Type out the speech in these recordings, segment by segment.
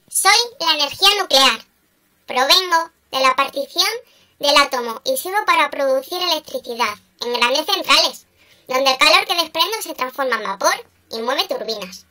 Soy la energía nuclear. Provengo de la partición del átomo y sirvo para producir electricidad en grandes centrales, donde el calor que desprendo se transforma en vapor y mueve turbinas.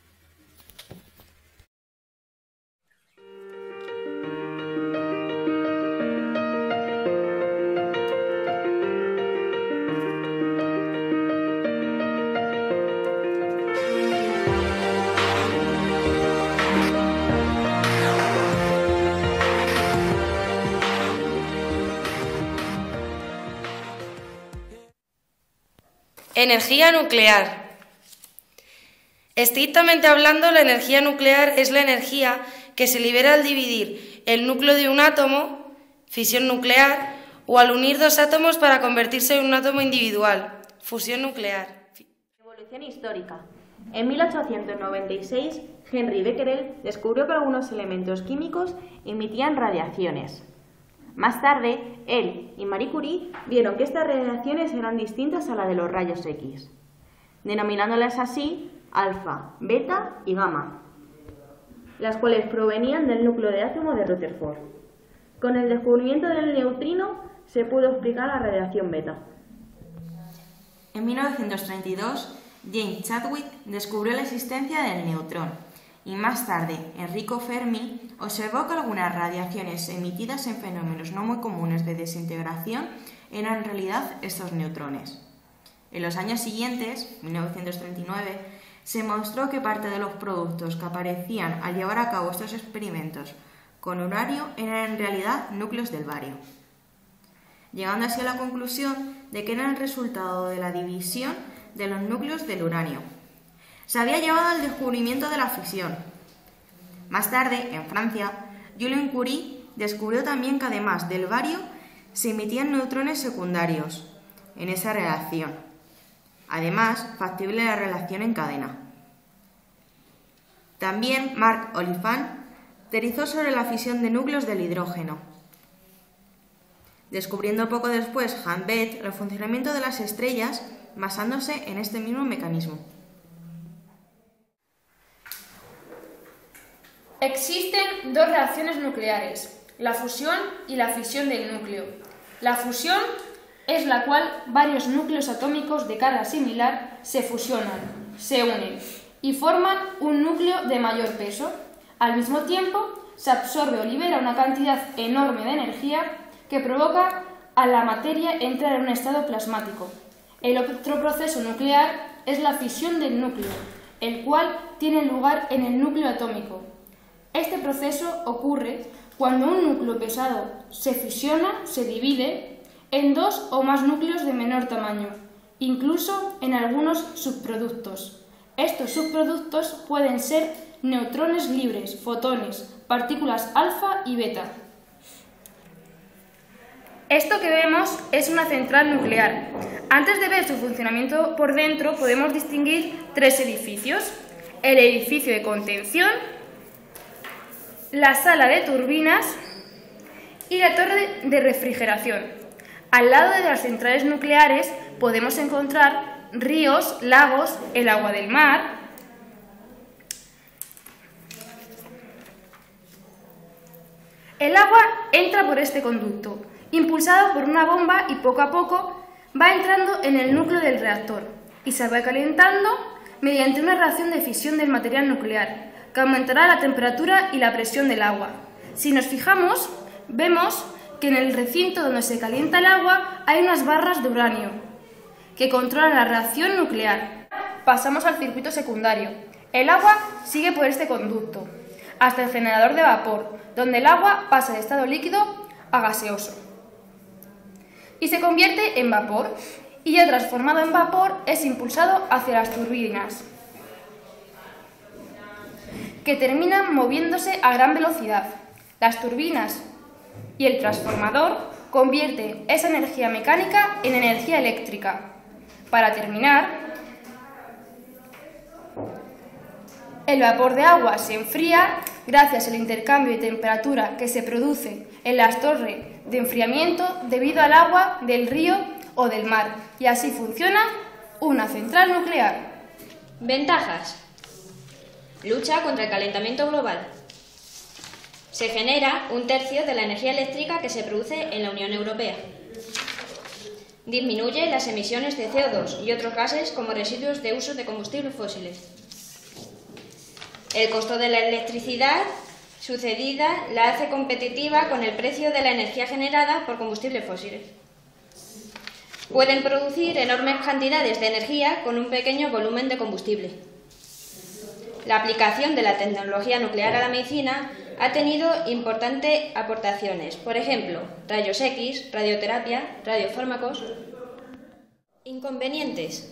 Energía nuclear. Estrictamente hablando, la energía nuclear es la energía que se libera al dividir el núcleo de un átomo, fisión nuclear, o al unir dos átomos para convertirse en un átomo individual, fusión nuclear. Evolución histórica. En 1896, Henry Becquerel descubrió que algunos elementos químicos emitían radiaciones. Más tarde, él y Marie Curie vieron que estas radiaciones eran distintas a las de los rayos X, denominándolas así alfa, beta y gamma, las cuales provenían del núcleo de átomo de Rutherford. Con el descubrimiento del neutrino se pudo explicar la radiación beta. En 1932, James Chadwick descubrió la existencia del neutrón. Y más tarde, Enrico Fermi observó que algunas radiaciones emitidas en fenómenos no muy comunes de desintegración eran en realidad estos neutrones. En los años siguientes, 1939, se mostró que parte de los productos que aparecían al llevar a cabo estos experimentos con uranio eran en realidad núcleos del bario, llegando así a la conclusión de que eran el resultado de la división de los núcleos del uranio. Se había llevado al descubrimiento de la fisión. Más tarde, en Francia, Julien Curie descubrió también que además del bario se emitían neutrones secundarios en esa reacción. Además, factible la reacción en cadena. También Marc Oliphant teorizó sobre la fisión de núcleos del hidrógeno, descubriendo poco después Hans Bethe el funcionamiento de las estrellas basándose en este mismo mecanismo. Existen dos reacciones nucleares, la fusión y la fisión del núcleo. La fusión es la cual varios núcleos atómicos de carga similar se fusionan, se unen y forman un núcleo de mayor peso. Al mismo tiempo, se absorbe o libera una cantidad enorme de energía que provoca a la materia entrar en un estado plasmático. El otro proceso nuclear es la fisión del núcleo, el cual tiene lugar en el núcleo atómico. Este proceso ocurre cuando un núcleo pesado se fusiona, se divide, en dos o más núcleos de menor tamaño, incluso en algunos subproductos. Estos subproductos pueden ser neutrones libres, fotones, partículas alfa y beta. Esto que vemos es una central nuclear. Antes de ver su funcionamiento por dentro, podemos distinguir tres edificios: el edificio de contención, la sala de turbinas y la torre de refrigeración. Al lado de las centrales nucleares podemos encontrar ríos, lagos, el agua del mar. El agua entra por este conducto, impulsado por una bomba, y poco a poco va entrando en el núcleo del reactor y se va calentando mediante una reacción de fisión del material nuclear, que aumentará la temperatura y la presión del agua. Si nos fijamos, vemos que en el recinto donde se calienta el agua hay unas barras de uranio que controlan la reacción nuclear. Pasamos al circuito secundario. El agua sigue por este conducto hasta el generador de vapor, donde el agua pasa de estado líquido a gaseoso y se convierte en vapor, y ya transformado en vapor es impulsado hacia las turbinas, que terminan moviéndose a gran velocidad. Las turbinas y el transformador convierten esa energía mecánica en energía eléctrica. Para terminar, el vapor de agua se enfría gracias al intercambio de temperatura que se produce en las torres de enfriamiento debido al agua del río o del mar, y así funciona una central nuclear. Ventajas: lucha contra el calentamiento global, Se genera 1/3 de la energía eléctrica que se produce en la Unión Europea. Disminuye las emisiones de CO2 y otros gases como residuos de uso de combustibles fósiles. El costo de la electricidad sucedida la hace competitiva con el precio de la energía generada por combustibles fósiles. Pueden producir enormes cantidades de energía con un pequeño volumen de combustible. La aplicación de la tecnología nuclear a la medicina ha tenido importantes aportaciones, por ejemplo, rayos X, radioterapia, radiofármacos. Inconvenientes.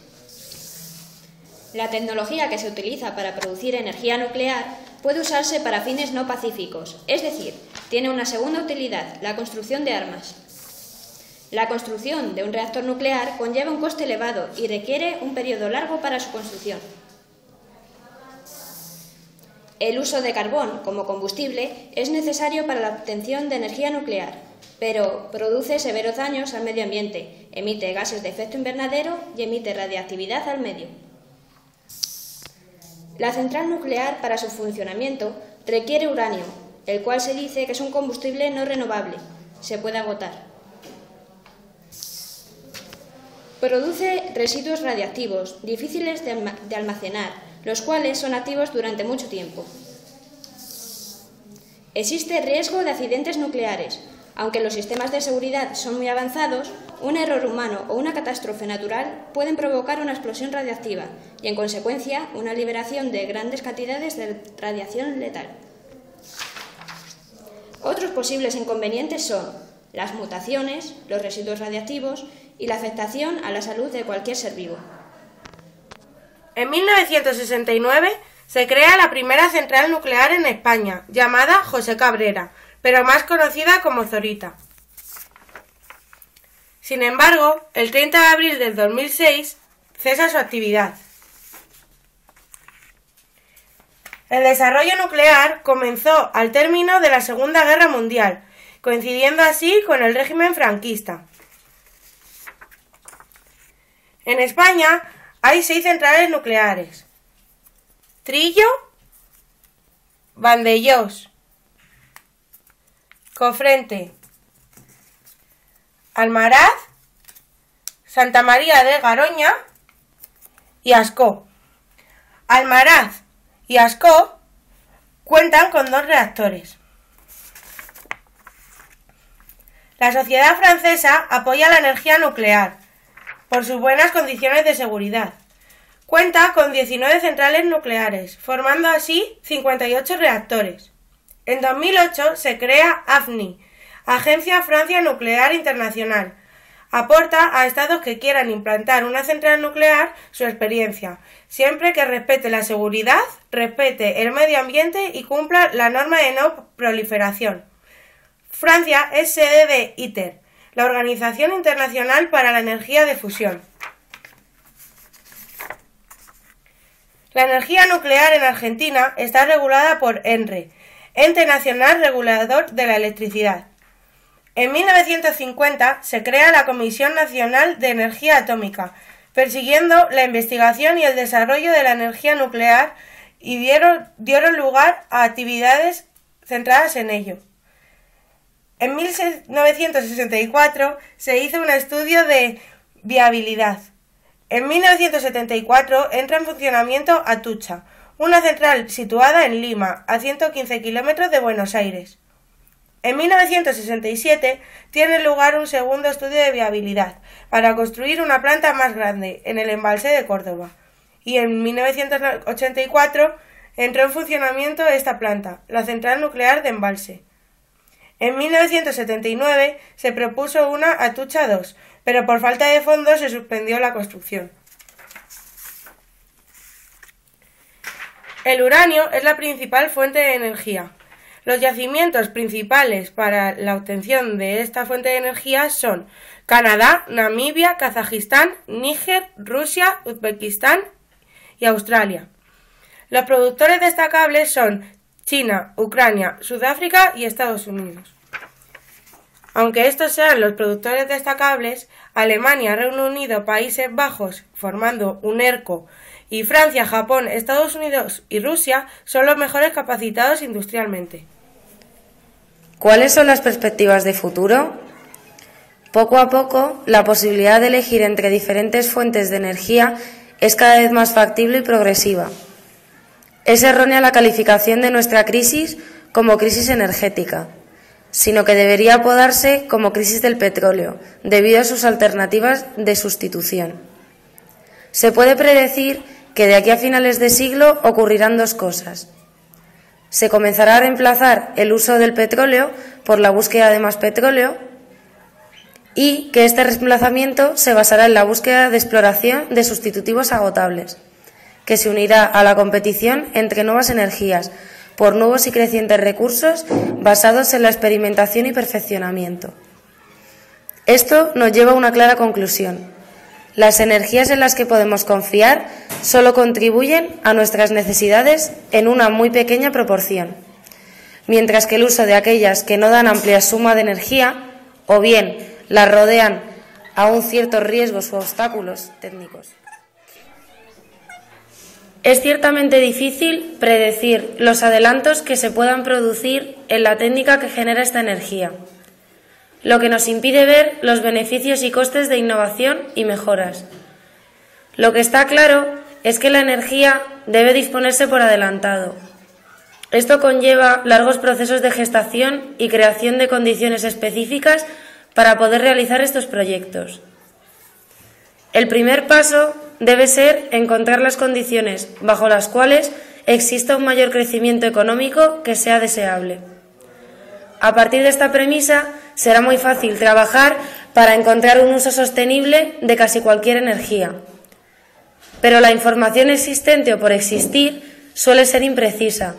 La tecnología que se utiliza para producir energía nuclear puede usarse para fines no pacíficos, es decir, tiene una segunda utilidad, la construcción de armas. La construcción de un reactor nuclear conlleva un coste elevado y requiere un periodo largo para su construcción. El uso de carbón como combustible es necesario para la obtención de energía nuclear, pero produce severos daños al medio ambiente, emite gases de efecto invernadero y emite radiactividad al medio. La central nuclear, para su funcionamiento, requiere uranio, el cual se dice que es un combustible no renovable, se puede agotar. Produce residuos radiactivos, difíciles de almacenar, los cuales son activos durante mucho tiempo. Existe riesgo de accidentes nucleares. Aunque los sistemas de seguridad son muy avanzados, un error humano o una catástrofe natural pueden provocar una explosión radiactiva y, en consecuencia, una liberación de grandes cantidades de radiación letal. Otros posibles inconvenientes son las mutaciones, los residuos radiactivos y la afectación a la salud de cualquier ser vivo. En 1969 se crea la primera central nuclear en España, llamada José Cabrera, pero más conocida como Zorita. Sin embargo, el 30 de abril del 2006 cesa su actividad. El desarrollo nuclear comenzó al término de la Segunda Guerra Mundial, coincidiendo así con el régimen franquista. En España hay 6 centrales nucleares: Trillo, Vandellós, Cofrente, Almaraz, Santa María de Garoña y Ascó. Almaraz y Ascó cuentan con 2 reactores. La sociedad francesa apoya la energía nuclear por sus buenas condiciones de seguridad. Cuenta con 19 centrales nucleares, formando así 58 reactores. En 2008 se crea AFNI, Agencia Francia Nuclear Internacional. Aporta a estados que quieran implantar una central nuclear su experiencia, siempre que respete la seguridad, respete el medio ambiente y cumpla la norma de no proliferación. Francia es sede de ITER, la Organización Internacional para la Energía de Fusión. La energía nuclear en Argentina está regulada por ENRE, Ente Nacional Regulador de la Electricidad. En 1950 se crea la Comisión Nacional de Energía Atómica, persiguiendo la investigación y el desarrollo de la energía nuclear, y dieron lugar a actividades centradas en ello. En 1964 se hizo un estudio de viabilidad. En 1974 entra en funcionamiento Atucha, una central situada en Lima, a 115 kilómetros de Buenos Aires. En 1967 tiene lugar un segundo estudio de viabilidad para construir una planta más grande en el embalse de Córdoba. Y en 1984 entró en funcionamiento esta planta, la central nuclear de Embalse. En 1979 se propuso una Atucha 2, pero por falta de fondos se suspendió la construcción. El uranio es la principal fuente de energía. Los yacimientos principales para la obtención de esta fuente de energía son Canadá, Namibia, Kazajistán, Níger, Rusia, Uzbekistán y Australia. Los productores destacables son China, Ucrania, Sudáfrica y Estados Unidos. Aunque estos sean los productores destacables, Alemania, Reino Unido, Países Bajos, formando un ERCO, y Francia, Japón, Estados Unidos y Rusia son los mejores capacitados industrialmente. ¿Cuáles son las perspectivas de futuro? Poco a poco, la posibilidad de elegir entre diferentes fuentes de energía es cada vez más factible y progresiva. Es errónea la calificación de nuestra crisis como crisis energética, sino que debería apodarse como crisis del petróleo, debido a sus alternativas de sustitución. Se puede predecir que de aquí a finales de siglo ocurrirán dos cosas. Se comenzará a reemplazar el uso del petróleo por la búsqueda de más petróleo y que este reemplazamiento se basará en la búsqueda de exploración de sustitutivos agotables, que se unirá a la competición entre nuevas energías por nuevos y crecientes recursos basados en la experimentación y perfeccionamiento. Esto nos lleva a una clara conclusión. Las energías en las que podemos confiar solo contribuyen a nuestras necesidades en una muy pequeña proporción, mientras que el uso de aquellas que no dan amplia suma de energía o bien las rodean aún ciertos riesgos u obstáculos técnicos. Es ciertamente difícil predecir los adelantos que se puedan producir en la técnica que genera esta energía, lo que nos impide ver los beneficios y costes de innovación y mejoras. Lo que está claro es que la energía debe disponerse por adelantado. Esto conlleva largos procesos de gestación y creación de condiciones específicas para poder realizar estos proyectos. El primer paso debe ser encontrar las condiciones bajo las cuales exista un mayor crecimiento económico que sea deseable. A partir de esta premisa, será muy fácil trabajar para encontrar un uso sostenible de casi cualquier energía. Pero la información existente o por existir suele ser imprecisa,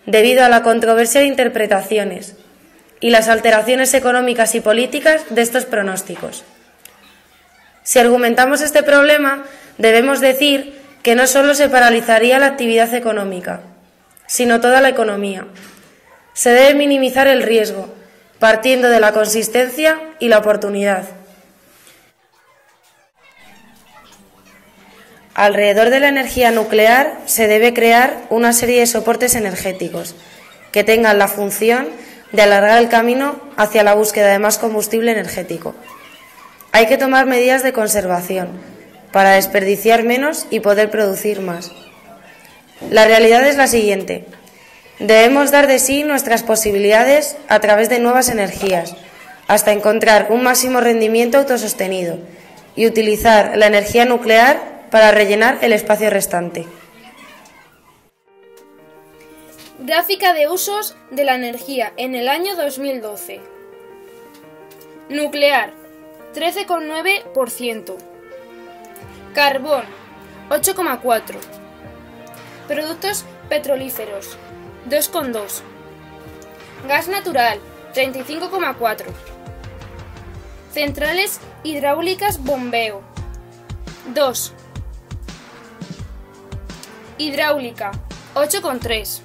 debido a la controversia de interpretaciones y las alteraciones económicas y políticas de estos pronósticos. Si argumentamos este problema, debemos decir que no solo se paralizaría la actividad económica, sino toda la economía. Se debe minimizar el riesgo, partiendo de la consistencia y la oportunidad. Alrededor de la energía nuclear se debe crear una serie de soportes energéticos que tengan la función de alargar el camino hacia la búsqueda de más combustible energético. Hay que tomar medidas de conservación para desperdiciar menos y poder producir más. La realidad es la siguiente. Debemos dar de sí nuestras posibilidades a través de nuevas energías, hasta encontrar un máximo rendimiento autosostenido y utilizar la energía nuclear para rellenar el espacio restante. Gráfica de usos de la energía en el año 2012. Nuclear, 13,9%. Carbón, 8,4%. Productos petrolíferos, 2,2%. Gas natural, 35,4%. Centrales hidráulicas bombeo, 2%. Hidráulica, 8,3%.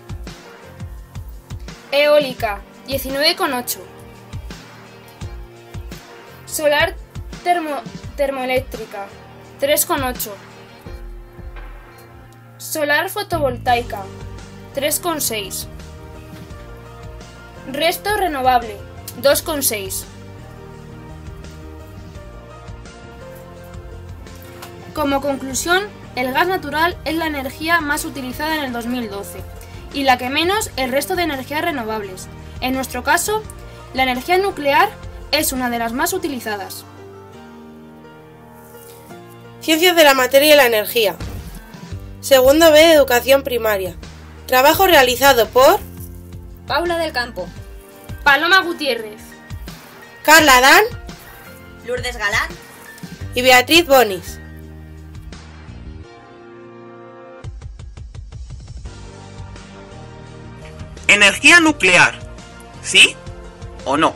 Eólica, 19,8%. Solar termoeléctrica, 3,8%. Solar fotovoltaica, 3,6%. Resto renovable, 2,6%. Como conclusión, el gas natural es la energía más utilizada en el 2012 y la que menos el resto de energías renovables. En nuestro caso, la energía nuclear es una de las más utilizadas. Ciencias de la materia y la energía. Segundo B de educación primaria. Trabajo realizado por Paula del Campo, Paloma Gutiérrez, Carla Adán Lourdes Galán y Beatriz Bonis. Energía nuclear, ¿sí o no?